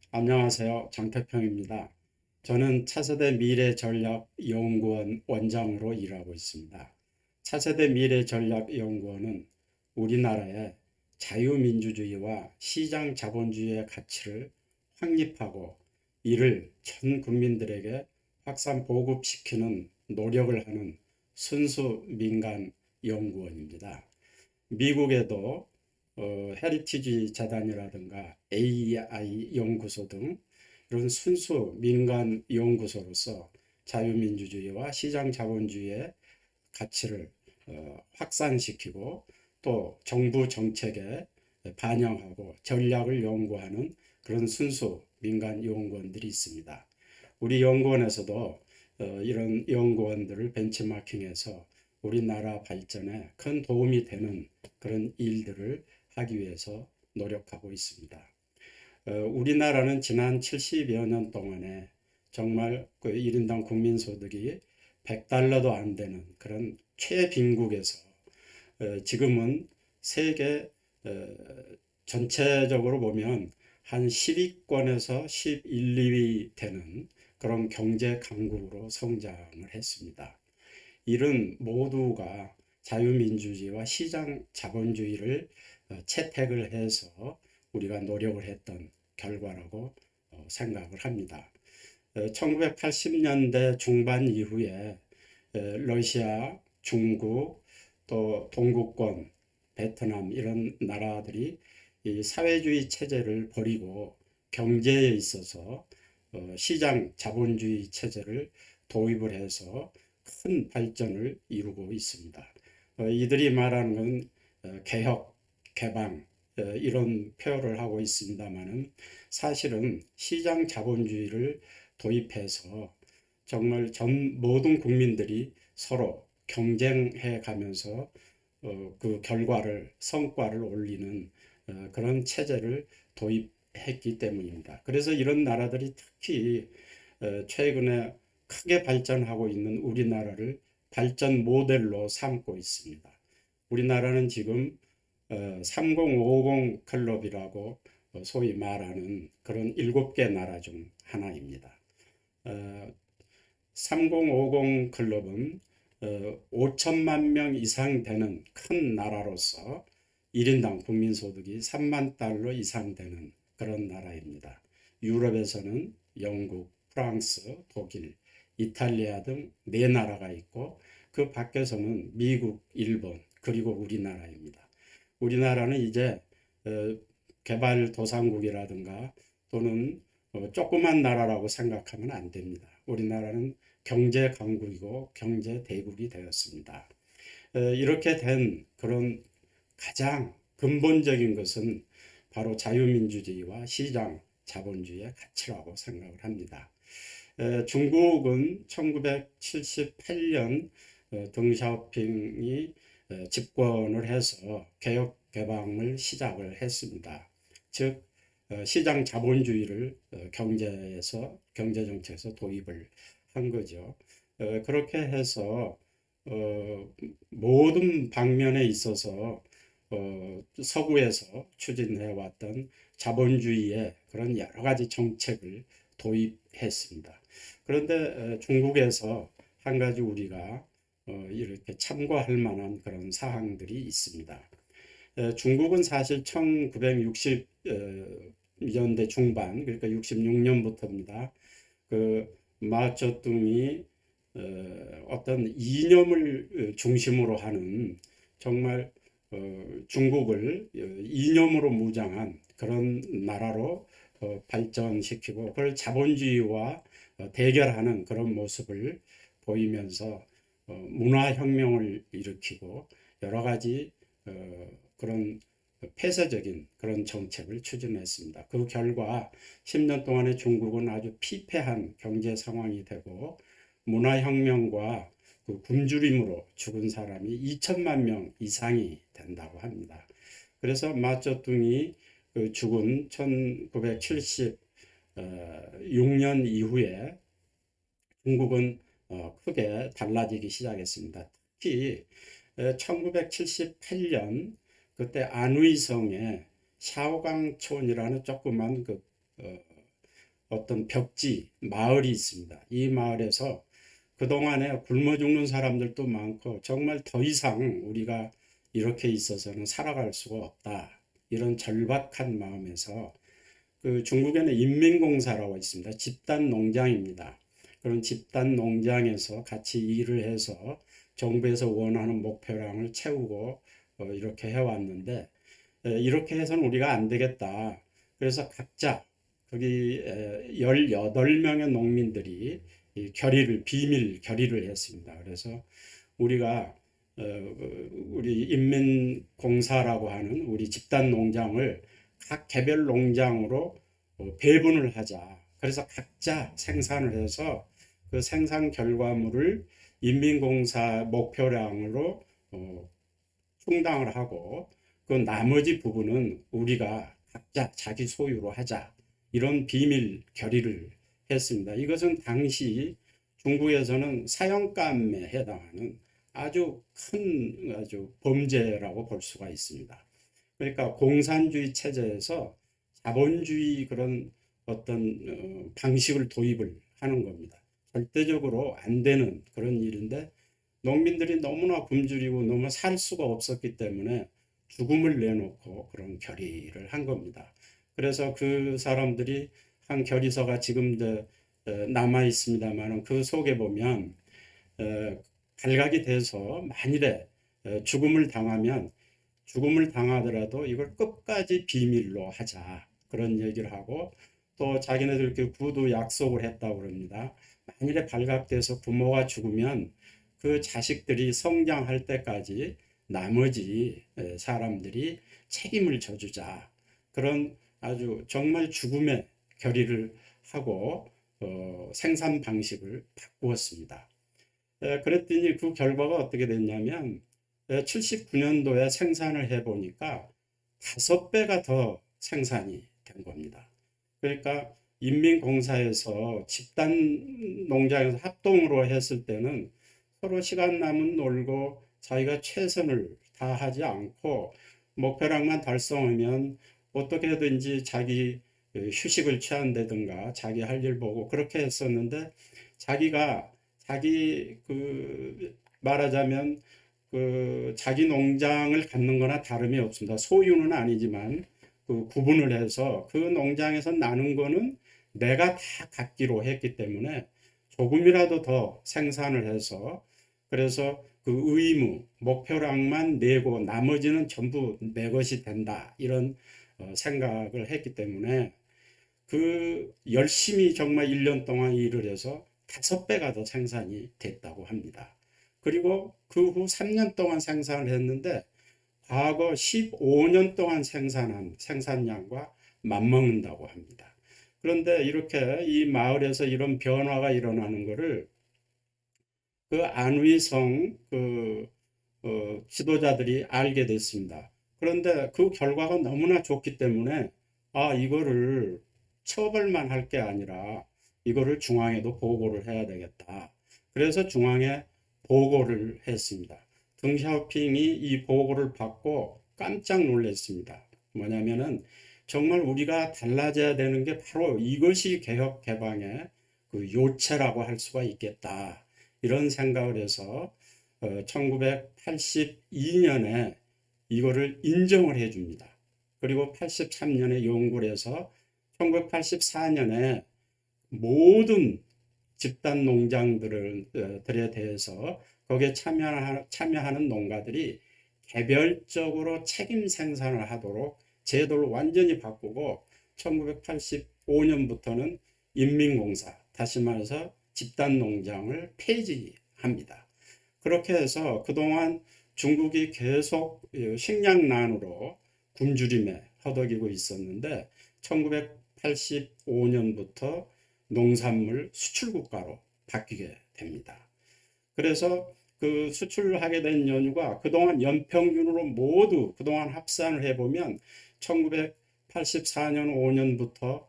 안녕하세요. 장태평입니다. 저는 차세대 미래전략연구원 원장으로 일하고 있습니다. 차세대 미래전략연구원은 우리나라의 자유민주주의와 시장자본주의의 가치를 확립하고 이를 전 국민들에게 확산 보급시키는 노력을 하는 순수 민간 연구원입니다. 미국에도 헤리티지 재단이라든가 AI 연구소 등 이런 순수 민간 연구소로서 자유민주주의와 시장자본주의의 가치를 확산시키고 또 정부 정책에 반영하고 전략을 연구하는 그런 순수 민간 연구원들이 있습니다. 우리 연구원에서도 이런 연구원들을 벤치마킹해서 우리나라 발전에 큰 도움이 되는 그런 일들을 하기 위해서 노력하고 있습니다. 우리나라는 지난 70여 년 동안에 정말 그 1인당 국민소득이 100달러도 안 되는 그런 최빈국에서 지금은 세계 전체적으로 보면 한 10위권에서 11, 2위 되는 그런 경제 강국으로 성장을 했습니다. 이런 모두가 자유민주주의와 시장 자본주의를 채택을 해서 우리가 노력을 했던 결과라고 생각을 합니다. 1980년대 중반 이후에 러시아, 중국, 또 동구권, 베트남 이런 나라들이 이 사회주의 체제를 버리고 경제에 있어서 시장 자본주의 체제를 도입을 해서 큰 발전을 이루고 있습니다. 이들이 말하는 건 개혁, 개방 이런 표현을 하고 있습니다만은 사실은 시장 자본주의를 도입해서 정말 전 모든 국민들이 서로 경쟁해 가면서 그 결과를 성과를 올리는 그런 체제를 도입했기 때문입니다. 그래서 이런 나라들이 특히 최근에 크게 발전하고 있는 우리나라를 발전 모델로 삼고 있습니다. 우리나라는 지금 3050 클럽이라고 소위 말하는 그런 7개 나라 중 하나입니다. 3050 클럽은 5천만 명 이상 되는 큰 나라로서 1인당 국민소득이 3만 달러 이상 되는 그런 나라입니다. 유럽에서는 영국, 프랑스, 독일, 이탈리아 등 네 나라가 있고 그 밖에서는 미국, 일본, 그리고 우리나라입니다. 우리나라는 이제 개발도상국이라든가 또는 조그만 나라라고 생각하면 안 됩니다. 우리나라는 경제 강국이고 경제 대국이 되었습니다. 이렇게 된 그런 가장 근본적인 것은 바로 자유민주주의와 시장 자본주의의 가치라고 생각을 합니다. 중국은 1978년 덩샤오핑이 집권을 해서 개혁 개방을 시작을 했습니다. 즉 시장 자본주의를 경제에서 경제 정책에서 도입을 한 거죠. 그렇게 해서 모든 방면에 있어서 서구에서 추진해 왔던 자본주의의 그런 여러 가지 정책을 도입했습니다. 그런데 중국에서 한 가지 우리가 이렇게 참고할 만한 그런 사항들이 있습니다. 중국은 사실 1960년대 중반, 그러니까 66년부터입니다. 그 마오쩌둥이 어떤 이념을 중심으로 하는 정말 중국을 이념으로 무장한 그런 나라로 발전시키고 그걸 자본주의와 대결하는 그런 모습을 보이면서 문화혁명을 일으키고 여러 가지 그런 폐쇄적인 그런 정책을 추진했습니다. 그 결과 10년 동안에 중국은 아주 피폐한 경제 상황이 되고 문화혁명과 그 굶주림으로 죽은 사람이 2천만 명 이상이 된다고 합니다. 그래서 마쩌둥이 그 죽은 1976년 이후에 중국은 크게 달라지기 시작했습니다. 특히 1978년 그때 안의성에 샤오강촌이라는 조그만 그 어떤 벽지 마을이 있습니다. 이 마을에서 그동안에 굶어 죽는 사람들도 많고 정말 더 이상 우리가 이렇게 있어서는 살아갈 수가 없다. 이런 절박한 마음에서 그 중국에는 인민공사라고 있습니다. 집단 농장입니다. 그런 집단 농장에서 같이 일을 해서 정부에서 원하는 목표량을 채우고 이렇게 해왔는데 이렇게 해서는 우리가 안 되겠다. 그래서 각자 거기 18명의 농민들이 이 비밀 결의를 했습니다. 그래서 우리가 우리 인민공사라고 하는 우리 집단 농장을 각 개별 농장으로 배분을 하자. 그래서 각자 생산을 해서 그 생산 결과물을 인민공사 목표량으로 충당을 하고 그 나머지 부분은 우리가 각자 자기 소유로 하자. 이런 비밀 결의를 했습니다. 이것은 당시 중국에서는 사형감에 해당하는 아주 범죄라고 볼 수가 있습니다. 그러니까 공산주의 체제에서 자본주의 그런 어떤 방식을 도입을 하는 겁니다. 절대적으로 안 되는 그런 일인데 농민들이 너무나 굶주리고 너무 살 수가 없었기 때문에 죽음을 내놓고 그런 결의를 한 겁니다. 그래서 그 사람들이 한 결의서가 지금 남아 있습니다만 그 속에 보면 발각이 돼서 만일에 죽음을 당하더라도 이걸 끝까지 비밀로 하자. 그런 얘기를 하고 또 자기네들끼리 구두 약속을 했다고 그럽니다. 만일에 발각돼서 부모가 죽으면 그 자식들이 성장할 때까지 나머지 사람들이 책임을 져주자. 그런 아주 정말 죽음의 결의를 하고 생산 방식을 바꾸었습니다. 그랬더니 그 결과가 어떻게 됐냐면 79년도에 생산을 해보니까 5배가 더 생산이 된 겁니다. 그러니까 인민공사에서 집단 농장에서 합동으로 했을 때는 서로 시간 나면 놀고 자기가 최선을 다하지 않고 목표량만 달성하면 어떻게든지 자기 휴식을 취한다든가 자기 할 일 보고 그렇게 했었는데 자기 말하자면 자기 농장을 갖는 거나 다름이 없습니다. 소유는 아니지만 그 구분을 해서 그 농장에서 나는 거는 내가 다 갖기로 했기 때문에 조금이라도 더 생산을 해서 그래서 그 의무, 목표량만 내고 나머지는 전부 내 것이 된다. 이런 생각을 했기 때문에 그 열심히 정말 1년 동안 일을 해서 5배가 더 생산이 됐다고 합니다. 그리고 그 후 3년 동안 생산을 했는데 과거 15년 동안 생산한 생산량과 맞먹는다고 합니다. 그런데 이렇게 이 마을에서 이런 변화가 일어나는 것을 그 안위성 지도자들이 알게 됐습니다. 그런데 그 결과가 너무나 좋기 때문에 이거를 처벌만 할 게 아니라 이거를 중앙에도 보고를 해야 되겠다. 그래서 중앙에 보고를 했습니다. 덩샤오핑이 이 보고를 받고 깜짝 놀랐습니다. 뭐냐면은 정말 우리가 달라져야 되는 게 바로 이것이 개혁 개방의 그 요체라고 할 수가 있겠다. 이런 생각을 해서 1982년에 이거를 인정을 해줍니다. 그리고 83년에 연구를 해서 1984년에 모든 집단 농장들에 대해서 거기에 참여하는 농가들이 개별적으로 책임 생산을 하도록 제도를 완전히 바꾸고 1985년부터는 인민공사, 다시 말해서 집단 농장을 폐지합니다. 그렇게 해서 그동안 중국이 계속 식량난으로 굶주림에 허덕이고 있었는데 1985년부터 농산물 수출국가로 바뀌게 됩니다. 그래서 그 수출하게 된 연유가 그동안 연평균으로 모두 그동안 합산을 해보면 1984년 5년부터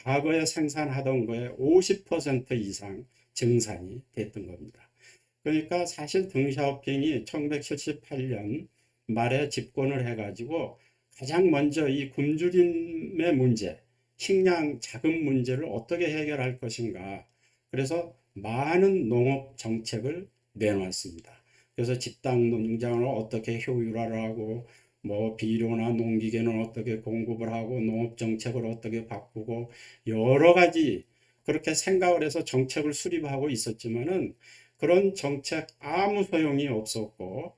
과거에 생산하던 거에 50% 이상 증산이 됐던 겁니다. 그러니까 사실 덩샤오핑이 1978년 말에 집권을 해가지고 가장 먼저 이 굶주림의 문제, 식량 자금 문제를 어떻게 해결할 것인가. 그래서 많은 농업 정책을 내놨습니다. 그래서 집단 농장을 어떻게 효율화하고 뭐 비료나 농기계는 어떻게 공급을 하고 농업 정책을 어떻게 바꾸고 여러 가지 그렇게 생각을 해서 정책을 수립하고 있었지만은 그런 정책 아무 소용이 없었고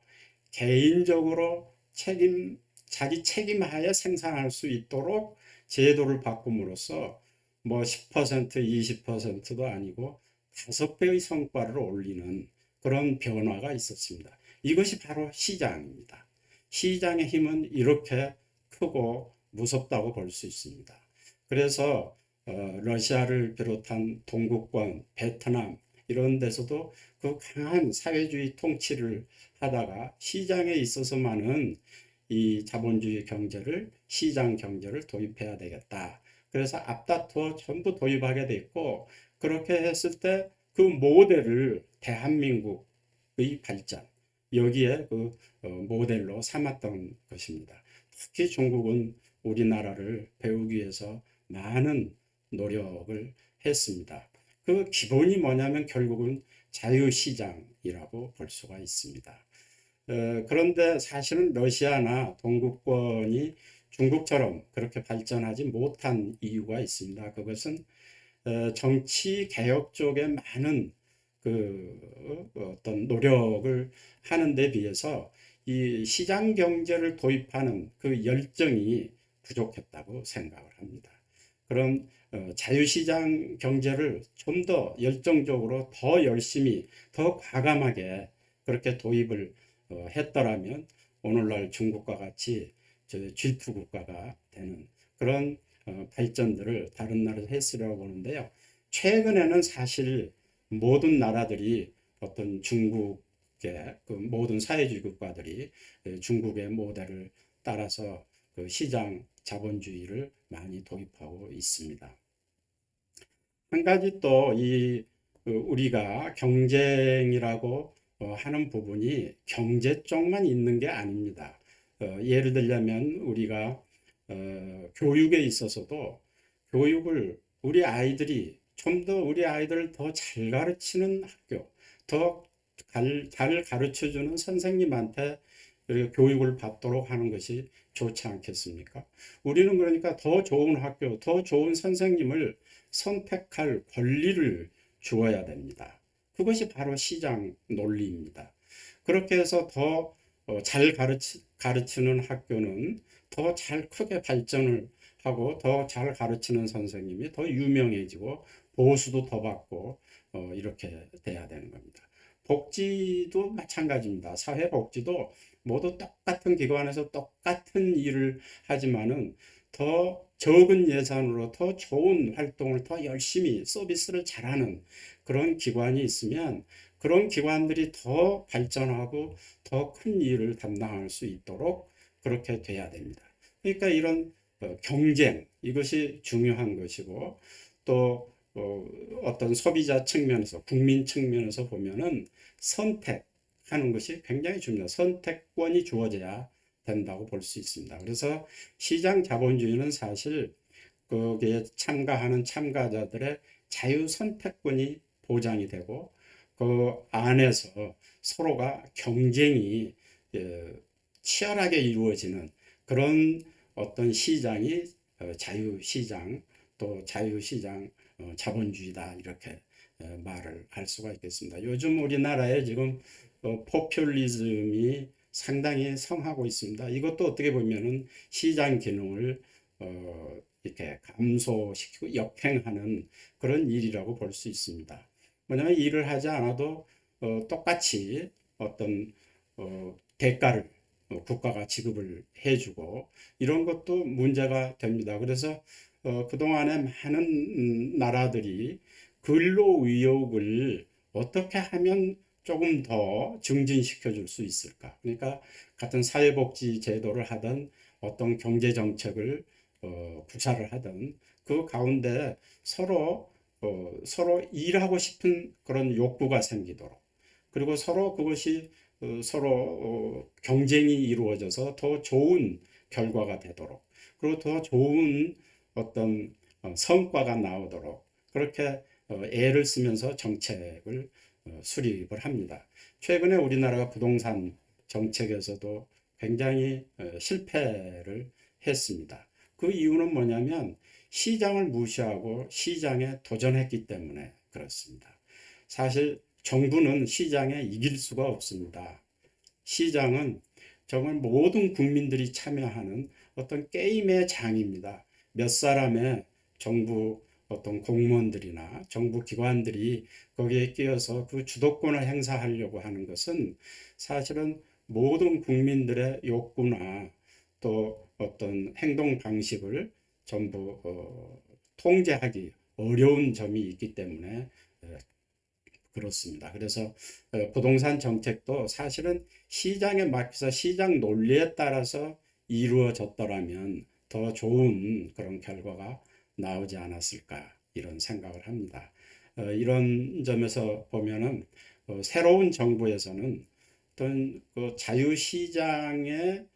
개인적으로 자기 책임하에 생산할 수 있도록 제도를 바꿈으로써 뭐 10%, 20%도 아니고 5배의 성과를 올리는 그런 변화가 있었습니다. 이것이 바로 시장입니다. 시장의 힘은 이렇게 크고 무섭다고 볼 수 있습니다. 그래서 러시아를 비롯한 동구권, 베트남 이런 데서도 그 강한 사회주의 통치를 하다가 시장에 있어서만은 이 자본주의 경제를 시장 경제를 도입해야 되겠다. 그래서 앞다투어 전부 도입하게 됐고 그렇게 했을 때 그 모델을 대한민국의 발전 여기에 그 모델로 삼았던 것입니다. 특히 중국은 우리나라를 배우기 위해서 많은 노력을 했습니다. 그 기본이 뭐냐면 결국은 자유시장이라고 볼 수가 있습니다. 그런데 사실은 러시아나 동구권이 중국처럼 그렇게 발전하지 못한 이유가 있습니다. 그것은 정치 개혁 쪽에 많은 어떤 노력을 하는 데 비해서 이 시장 경제를 도입하는 그 열정이 부족했다고 생각을 합니다. 그런 자유시장 경제를 좀 더 열정적으로 더 열심히 더 과감하게 그렇게 도입을 했더라면 오늘날 중국과 같이 G2 국가가 되는 그런 발전들을 다른 나라에서 했으려고 보는데요. 최근에는 사실 모든 나라들이 어떤 중국의 그 모든 사회주의 국가들이 중국의 모델을 따라서 그 시장 자본주의를 많이 도입하고 있습니다. 한 가지 또 이 우리가 경쟁이라고 하는 부분이 경제 쪽만 있는 게 아닙니다. 예를 들자면 우리가 교육에 있어서도 교육을 우리 아이들이 좀 더 우리 아이들을 더 잘 가르치는 학교, 더 잘 가르쳐 주는 선생님한테 교육을 받도록 하는 것이 좋지 않겠습니까? 우리는 그러니까 더 좋은 학교, 더 좋은 선생님을 선택할 권리를 주어야 됩니다. 그것이 바로 시장 논리입니다. 그렇게 해서 더 잘 가르치는 학교는 더 잘 크게 발전을 하고 더 잘 가르치는 선생님이 더 유명해지고 보수도 더 받고 이렇게 돼야 되는 겁니다. 복지도 마찬가지입니다. 사회복지도 모두 똑같은 기관에서 똑같은 일을 하지만은 더 적은 예산으로 더 좋은 활동을 더 열심히 서비스를 잘하는 그런 기관이 있으면 그런 기관들이 더 발전하고 더 큰 일을 담당할 수 있도록 그렇게 돼야 됩니다. 그러니까 이런 경쟁 이것이 중요한 것이고 또 어떤 소비자 측면에서 국민 측면에서 보면은 선택하는 것이 굉장히 중요해요. 선택권이 주어져야 된다고 볼 수 있습니다. 그래서 시장 자본주의는 사실 거기에 참가하는 참가자들의 자유 선택권이 보장이 되고 그 안에서 서로가 경쟁이 치열하게 이루어지는 그런 어떤 시장이 자유시장 또 자유시장 자본주의다 이렇게 말을 할 수가 있겠습니다. 요즘 우리나라에 지금 포퓰리즘이 상당히 성하고 있습니다. 이것도 어떻게 보면은 시장 기능을 이렇게 감소시키고 역행하는 그런 일이라고 볼 수 있습니다. 뭐냐면 일을 하지 않아도 똑같이 어떤 대가를 국가가 지급을 해주고 이런 것도 문제가 됩니다. 그래서 그동안에 많은 나라들이 근로의욕을 어떻게 하면 조금 더 증진시켜 줄 수 있을까? 그러니까 같은 사회복지 제도를 하든 어떤 경제 정책을 구사를 하든 그 가운데 서로 일하고 싶은 그런 욕구가 생기도록 그리고 서로 그것이 서로 경쟁이 이루어져서 더 좋은 결과가 되도록 그리고 더 좋은 어떤 성과가 나오도록 그렇게 애를 쓰면서 정책을 수립을 합니다. 최근에 우리나라가 부동산 정책에서도 굉장히 실패를 했습니다. 그 이유는 뭐냐면 시장을 무시하고 시장에 도전했기 때문에 그렇습니다. 사실 정부는 시장에 이길 수가 없습니다. 시장은 정말 모든 국민들이 참여하는 어떤 게임의 장입니다. 몇 사람의 정부 어떤 공무원들이나 정부 기관들이 거기에 끼어서 그 주도권을 행사하려고 하는 것은 사실은 모든 국민들의 욕구나 또 어떤 행동 방식을 전부 통제하기 어려운 점이 있기 때문에 그렇습니다. 그래서 부동산 정책도 사실은 시장에 맡겨서 시장 논리에 따라서 이루어졌더라면 더 좋은 그런 결과가 나오지 않았을까 이런 생각을 합니다. 이런 점에서 보면은 새로운 정부에서는 어떤 그 자유시장의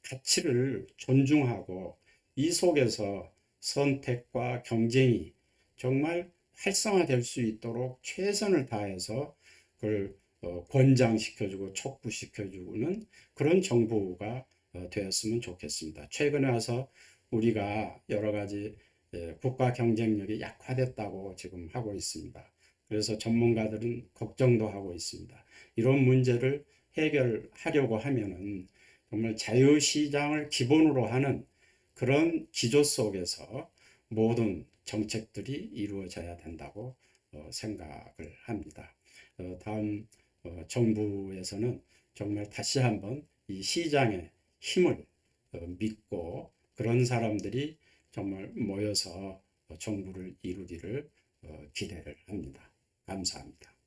가치를 존중하고 이 속에서 선택과 경쟁이 정말 활성화될 수 있도록 최선을 다해서 그걸 권장시켜주고 촉구시켜주는 그런 정부가 되었으면 좋겠습니다. 최근에 와서 우리가 여러 가지 국가 경쟁력이 약화됐다고 지금 하고 있습니다. 그래서 전문가들은 걱정도 하고 있습니다. 이런 문제를 해결하려고 하면은 정말 자유시장을 기본으로 하는 그런 기조 속에서 모든 정책들이 이루어져야 된다고 생각을 합니다. 다음 정부에서는 정말 다시 한번 이 시장의 힘을 믿고 그런 사람들이 정말 모여서 정부를 이루기를 기대를 합니다. 감사합니다.